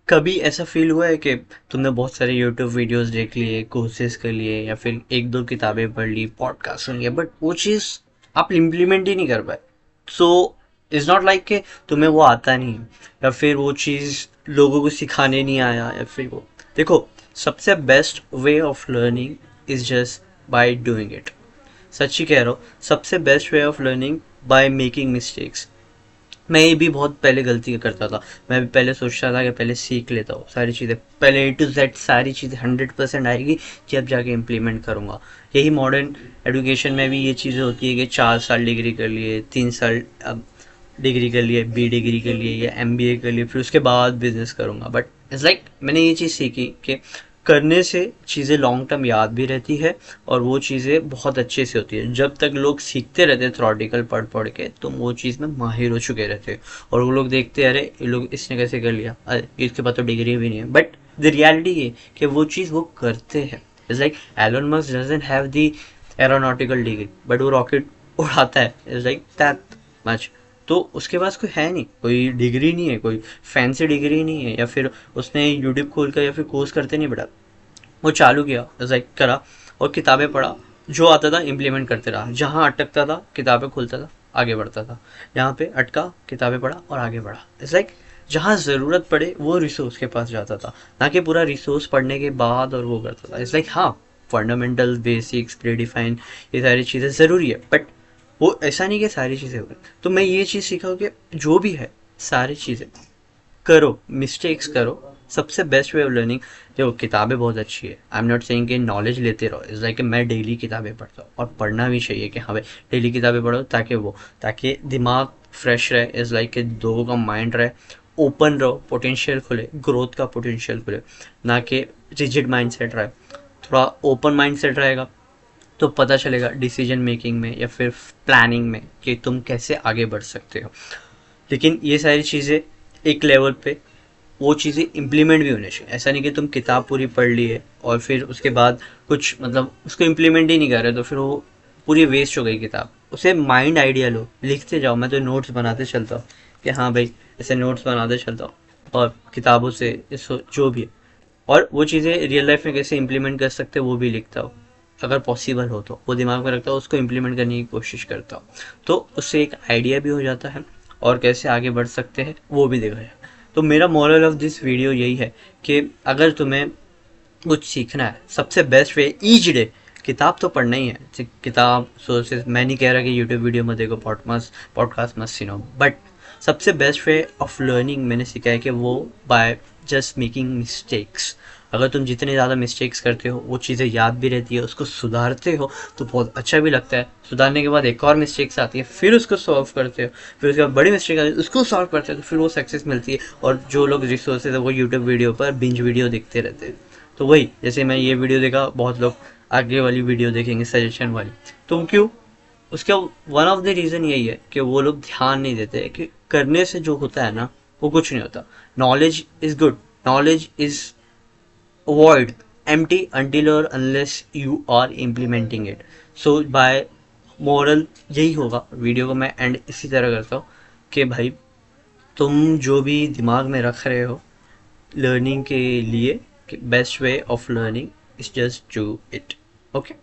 कभी ऐसा फील हुआ है कि तुमने बहुत सारे यूट्यूब वीडियोस देख लिए, कोर्सेज कर लिए, या फिर एक दो किताबें पढ़ ली, पॉडकास्ट सुन लिया, बट वो चीज़ आप इम्प्लीमेंट ही नहीं कर पाए? सो इज़ नॉट लाइक कि तुम्हें वो आता नहीं है, या फिर वो चीज़ लोगों को सिखाने नहीं आया, या फिर वो, देखो, सबसे best way of learning is just by doing it. सच्ची कह रहा हूँ, सबसे best way of learning by making mistakes. मैं ये भी बहुत पहले गलती करता था। मैं भी पहले सोचता था कि पहले सीख लेता हूँ सारी चीज़ें, पहले ए टू जेड सारी चीज़ें 100% आएगी, जब जाके इम्प्लीमेंट करूँगा। यही मॉडर्न एजुकेशन में भी ये चीज़ें होती है कि 4 साल डिग्री कर लिए, 3 साल अब डिग्री कर लिए, बी डिग्री कर लिए या MBA कर लिए, फिर उसके बाद बिजनेस करूँगा। बट इट्स लाइक मैंने ये चीज़ सीखी कि करने से चीज़ें लॉन्ग टर्म याद भी रहती है, और वो चीज़ें बहुत अच्छे से होती है। जब तक लोग सीखते रहते हैं थ्योरेटिकल पढ़ पढ़ के, तो वो चीज़ में माहिर हो चुके रहते हैं, और वो लोग देखते हैं, अरे ये लोग इसने कैसे कर लिया, अरे इसके पास तो डिग्री भी नहीं है। बट द रियलिटी ये कि वो चीज़ वो करते हैं। It's like Elon Musk doesn't have the aeronautical degree, but वो रॉकेट उड़ाता है। It's like that much. तो उसके पास कोई है नहीं, कोई डिग्री नहीं है, कोई फैंसी डिग्री नहीं है, या फिर उसने यूट्यूब खोल कर या फिर कोर्स करते नहीं पड़ा। वो चालू किया, लाइक करा, और किताबें पढ़ा, जो आता था इम्प्लीमेंट करते रहा। जहाँ अटकता था किताबें खोलता था, आगे बढ़ता था। यहाँ पे अटका, किताबें पढ़ा और आगे बढ़ा। इट्स लाइक जहाँ ज़रूरत पड़े वो रिसोर्स के पास जाता था, ना कि पूरा रिसोर्स पढ़ने के बाद और वो करता था। इट्स लाइक हाँ, फंडामेंटल बेसिक्स प्रीडिफाइन ये सारी चीज़ें ज़रूरी है, बट वो ऐसा नहीं कि सारी चीज़ें हो गई। तो मैं ये चीज़ सीखा कि जो भी है सारी चीज़ें करो, मिस्टेक्स करो। सबसे बेस्ट वे ऑफ लर्निंग, देखो किताबें बहुत अच्छी है, आई एम नॉट सेइंग कि नॉलेज लेते रहो। इट्स लाइक मैं डेली किताबें पढ़ता हूँ, और पढ़ना भी चाहिए कि हाँ भाई डेली किताबें पढ़ो, ताकि दिमाग फ्रेश रहे। इट्स लाइक कि लोगों का माइंड रहे, ओपन रहो, पोटेंशियल खुले, ग्रोथ का पोटेंशियल खुले, ना कि रिजिड माइंड सेट रहे। थोड़ा ओपन माइंड सेट रहेगा तो पता चलेगा डिसीजन मेकिंग में या फिर प्लानिंग में कि तुम कैसे आगे बढ़ सकते हो। लेकिन ये सारी चीज़ें एक लेवल पे वो चीज़ें इम्प्लीमेंट भी होनी चाहिए। ऐसा नहीं कि तुम किताब पूरी पढ़ ली है और फिर उसके बाद कुछ मतलब उसको इम्प्लीमेंट ही नहीं कर रहे, तो फिर वो पूरी वेस्ट हो गई किताब। उसे माइंड आइडिया लो, लिखते जाओ। मैं तो नोट्स बनाते चलता हूँ कि हाँ भाई ऐसे नोट्स बनाते चलता हूँ, और किताबों से इसको जो भी है, और वो चीज़ें रियल लाइफ में कैसे इम्प्लीमेंट कर सकते हैं वो भी लिखता हूँ। अगर पॉसिबल हो तो वो दिमाग में रखता हूँ, उसको इम्प्लीमेंट करने की कोशिश करता हूँ, तो उससे एक आइडिया भी हो जाता है, और कैसे आगे बढ़ सकते हैं वो भी देखा जाए। तो मेरा मोरल ऑफ दिस वीडियो यही है कि अगर तुम्हें कुछ सीखना है, सबसे बेस्ट वे ईच डे, किताब तो पढ़ना ही है। किताब सोर्सेज मैं नहीं कह रहा कि यूट्यूब वीडियो मत देखो, पॉडकास्ट मत सुनो, बट सबसे बेस्ट वे ऑफ लर्निंग मैंने सीखा है कि वो बाय जस्ट मेकिंग मिस्टेक्स। अगर तुम जितने ज़्यादा मिस्टेक्स करते हो वो चीज़ें याद भी रहती है, उसको सुधारते हो तो बहुत अच्छा भी लगता है। सुधारने के बाद एक और मिस्टेक्स आती है, फिर उसको सॉल्व करते हो, फिर उसके बाद बड़ी मिस्टेक आती है, उसको सॉल्व करते हो, तो फिर वो सक्सेस मिलती है। और जो लोग रिसोर्सेज है वो यूट्यूब वीडियो पर बिंज वीडियो देखते रहते हैं। तो वही, जैसे मैं ये वीडियो देखा, बहुत लोग आगे वाली वीडियो देखेंगे सजेशन वाली, तो क्यों? उसका वन ऑफ द रीज़न यही है कि वो लोग ध्यान नहीं देते कि करने से जो होता है ना वो कुछ नहीं होता। Knowledge is good, knowledge is void empty until or unless you are implementing it. So by moral यही होगा। वीडियो को मैं एंड इसी तरह करता हूँ कि भाई तुम जो भी दिमाग में रख रहे हो लर्निंग के लिए, best way of learning is just do it. Okay.